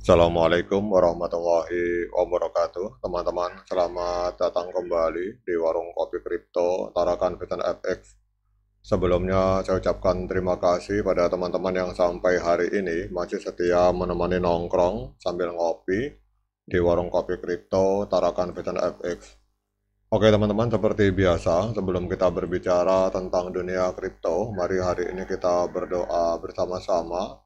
Assalamualaikum warahmatullahi wabarakatuh. Teman-teman, selamat datang kembali di Warung Kopi Kripto Tarakan Fitan FX. Sebelumnya, saya ucapkan terima kasih pada teman-teman yang sampai hari ini masih setia menemani nongkrong sambil ngopi di Warung Kopi Kripto Tarakan Fitan FX. Oke teman-teman, seperti biasa, sebelum kita berbicara tentang dunia kripto, mari hari ini kita berdoa bersama-sama,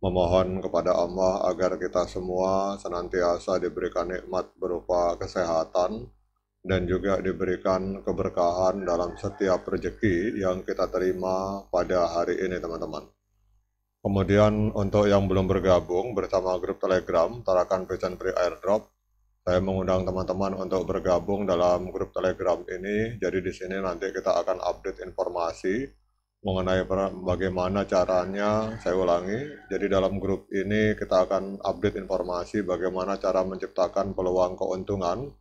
memohon kepada Allah agar kita semua senantiasa diberikan nikmat berupa kesehatan dan juga diberikan keberkahan dalam setiap rezeki yang kita terima pada hari ini teman-teman. Kemudian untuk yang belum bergabung bersama grup Telegram Tarakan Vision Free Airdrop, saya mengundang teman-teman untuk bergabung dalam grup Telegram ini. Jadi di sini nanti kita akan update informasi mengenai bagaimana caranya. Saya ulangi, jadi dalam grup ini kita akan update informasi bagaimana cara menciptakan peluang keuntungan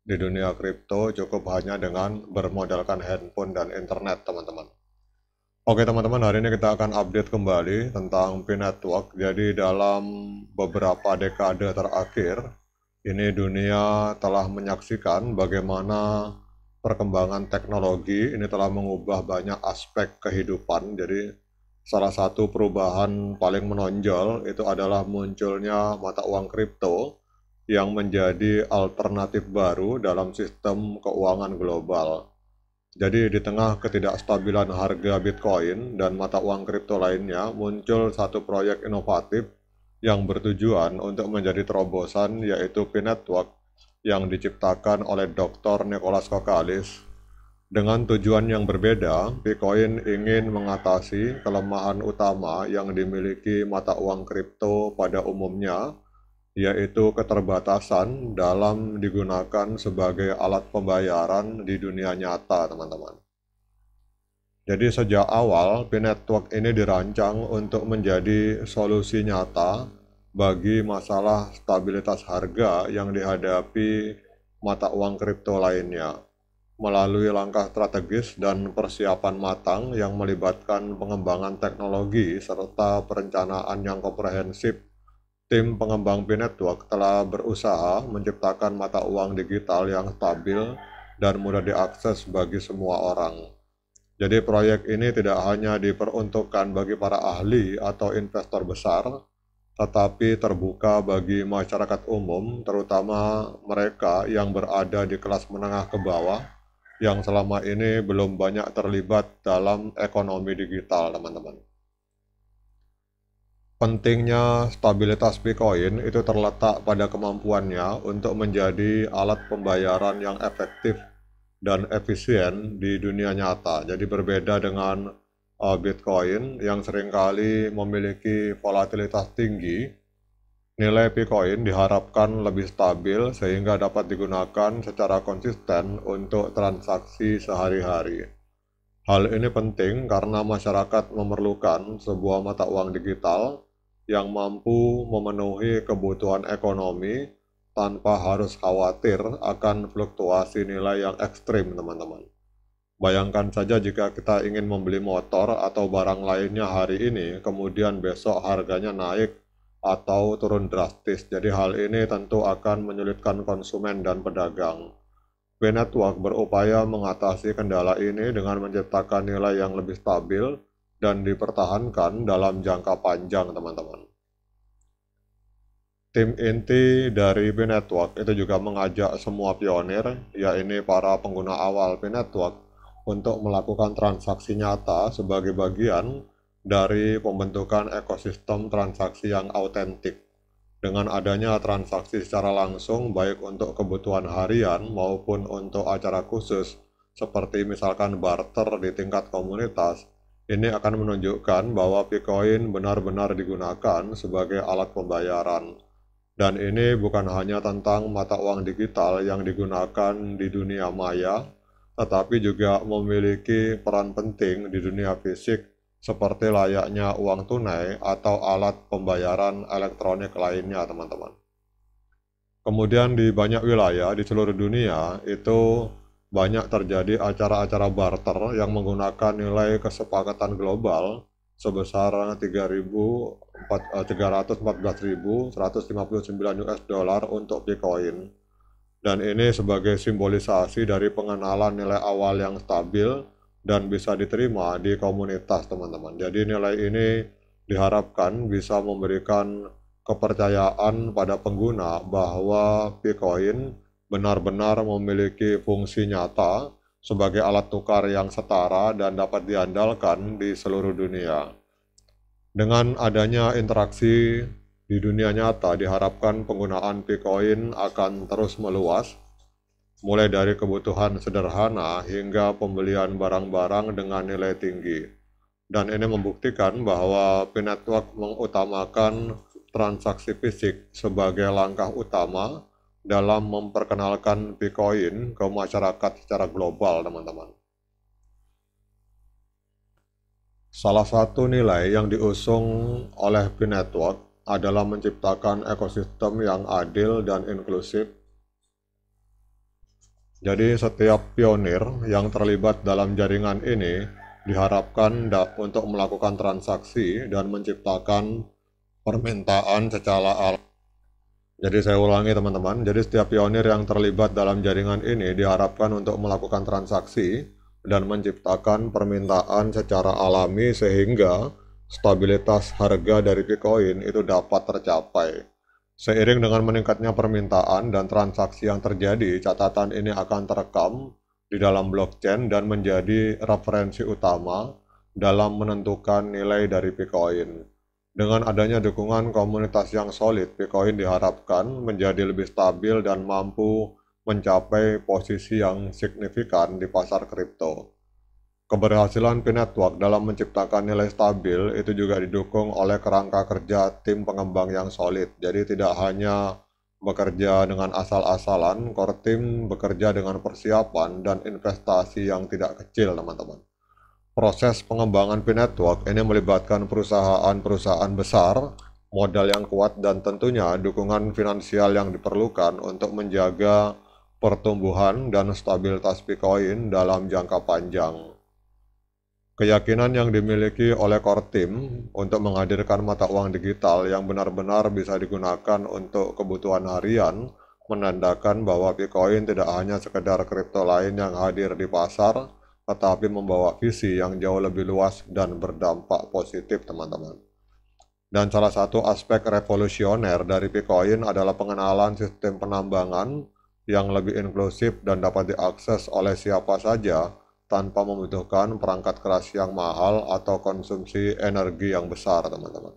di dunia kripto cukup hanya dengan bermodalkan handphone dan internet teman-teman. Oke teman-teman, hari ini kita akan update kembali tentang P-Network. Jadi dalam beberapa dekade terakhir, ini dunia telah menyaksikan bagaimana perkembangan teknologi ini telah mengubah banyak aspek kehidupan. Jadi salah satu perubahan paling menonjol itu adalah munculnya mata uang kripto yang menjadi alternatif baru dalam sistem keuangan global. Jadi di tengah ketidakstabilan harga Bitcoin dan mata uang kripto lainnya, muncul satu proyek inovatif yang bertujuan untuk menjadi terobosan, yaitu P-Network yang diciptakan oleh Dr. Nicholas Kokalis. Dengan tujuan yang berbeda, Bitcoin ingin mengatasi kelemahan utama yang dimiliki mata uang kripto pada umumnya, yaitu keterbatasan dalam digunakan sebagai alat pembayaran di dunia nyata, teman-teman. Jadi sejak awal, P-Network ini dirancang untuk menjadi solusi nyata bagi masalah stabilitas harga yang dihadapi mata uang kripto lainnya. Melalui langkah strategis dan persiapan matang yang melibatkan pengembangan teknologi serta perencanaan yang komprehensif, tim pengembang P-Network telah berusaha menciptakan mata uang digital yang stabil dan mudah diakses bagi semua orang. Jadi proyek ini tidak hanya diperuntukkan bagi para ahli atau investor besar, tetapi terbuka bagi masyarakat umum, terutama mereka yang berada di kelas menengah ke bawah, yang selama ini belum banyak terlibat dalam ekonomi digital, teman-teman. Pentingnya stabilitas Bitcoin itu terletak pada kemampuannya untuk menjadi alat pembayaran yang efektif dan efisien di dunia nyata. Jadi berbeda dengan Bitcoin yang seringkali memiliki volatilitas tinggi, nilai Bitcoin diharapkan lebih stabil sehingga dapat digunakan secara konsisten untuk transaksi sehari-hari. Hal ini penting karena masyarakat memerlukan sebuah mata uang digital yang mampu memenuhi kebutuhan ekonomi tanpa harus khawatir akan fluktuasi nilai yang ekstrim, teman-teman. Bayangkan saja jika kita ingin membeli motor atau barang lainnya hari ini, kemudian besok harganya naik atau turun drastis. Jadi hal ini tentu akan menyulitkan konsumen dan pedagang. P-Network berupaya mengatasi kendala ini dengan menciptakan nilai yang lebih stabil dan dipertahankan dalam jangka panjang, teman-teman. Tim inti dari P-Network itu juga mengajak semua pionir, yaitu para pengguna awal P-Network, untuk melakukan transaksi nyata sebagai bagian dari pembentukan ekosistem transaksi yang autentik. Dengan adanya transaksi secara langsung, baik untuk kebutuhan harian maupun untuk acara khusus, seperti misalkan barter di tingkat komunitas, ini akan menunjukkan bahwa Bitcoin benar-benar digunakan sebagai alat pembayaran. Dan ini bukan hanya tentang mata uang digital yang digunakan di dunia maya, tetapi juga memiliki peran penting di dunia fisik seperti layaknya uang tunai atau alat pembayaran elektronik lainnya, teman-teman. Kemudian di banyak wilayah di seluruh dunia itu banyak terjadi acara-acara barter yang menggunakan nilai kesepakatan global sebesar 314.159 US dollar untuk Bitcoin. Dan ini sebagai simbolisasi dari pengenalan nilai awal yang stabil dan bisa diterima di komunitas, teman-teman. Jadi nilai ini diharapkan bisa memberikan kepercayaan pada pengguna bahwa Bitcoin benar-benar memiliki fungsi nyata sebagai alat tukar yang setara dan dapat diandalkan di seluruh dunia. Dengan adanya interaksi di dunia nyata, diharapkan penggunaan Bitcoin akan terus meluas, mulai dari kebutuhan sederhana hingga pembelian barang-barang dengan nilai tinggi. Dan ini membuktikan bahwa P-Network mengutamakan transaksi fisik sebagai langkah utama dalam memperkenalkan Bitcoin ke masyarakat secara global, teman-teman. Salah satu nilai yang diusung oleh P-Network adalah menciptakan ekosistem yang adil dan inklusif. Jadi setiap pionir yang terlibat dalam jaringan ini diharapkan untuk melakukan transaksi dan menciptakan permintaan secara alami. Jadi saya ulangi, teman-teman, jadi setiap pionir yang terlibat dalam jaringan ini diharapkan untuk melakukan transaksi dan menciptakan permintaan secara alami sehingga stabilitas harga dari Bitcoin itu dapat tercapai. Seiring dengan meningkatnya permintaan dan transaksi yang terjadi, catatan ini akan terekam di dalam blockchain dan menjadi referensi utama dalam menentukan nilai dari Bitcoin. Dengan adanya dukungan komunitas yang solid, Bitcoin diharapkan menjadi lebih stabil dan mampu mencapai posisi yang signifikan di pasar kripto. Keberhasilan P-Network dalam menciptakan nilai stabil itu juga didukung oleh kerangka kerja tim pengembang yang solid. Jadi tidak hanya bekerja dengan asal-asalan, core team bekerja dengan persiapan dan investasi yang tidak kecil, teman-teman. Proses pengembangan P-Network ini melibatkan perusahaan-perusahaan besar, modal yang kuat, dan tentunya dukungan finansial yang diperlukan untuk menjaga pertumbuhan dan stabilitas Bitcoin dalam jangka panjang. Keyakinan yang dimiliki oleh core team untuk menghadirkan mata uang digital yang benar-benar bisa digunakan untuk kebutuhan harian menandakan bahwa Bitcoin tidak hanya sekedar kripto lain yang hadir di pasar, tetapi membawa visi yang jauh lebih luas dan berdampak positif, teman-teman. Dan salah satu aspek revolusioner dari Bitcoin adalah pengenalan sistem penambangan yang lebih inklusif dan dapat diakses oleh siapa saja tanpa membutuhkan perangkat keras yang mahal atau konsumsi energi yang besar, teman-teman.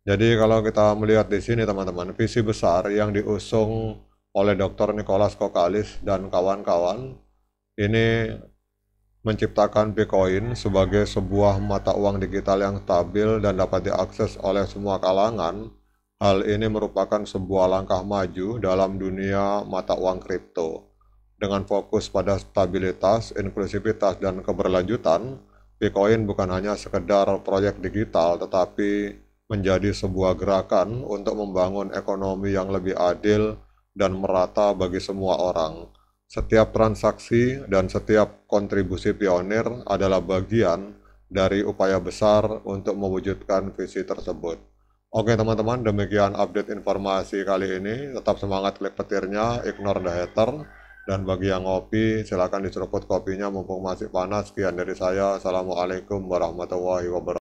Jadi kalau kita melihat di sini, teman-teman, visi besar yang diusung oleh Dr. Nicholas Kokkalis dan kawan-kawan ini menciptakan Bitcoin sebagai sebuah mata uang digital yang stabil dan dapat diakses oleh semua kalangan. Hal ini merupakan sebuah langkah maju dalam dunia mata uang kripto. Dengan fokus pada stabilitas, inklusivitas, dan keberlanjutan, Bitcoin bukan hanya sekedar proyek digital, tetapi menjadi sebuah gerakan untuk membangun ekonomi yang lebih adil dan merata bagi semua orang. Setiap transaksi dan setiap kontribusi pionir adalah bagian dari upaya besar untuk mewujudkan visi tersebut. Oke, teman-teman, demikian update informasi kali ini. Tetap semangat klik petirnya, ignore the hater. Dan bagi yang ngopi, silakan diseruput kopinya mumpung masih panas. Sekian dari saya. Assalamualaikum warahmatullahi wabarakatuh.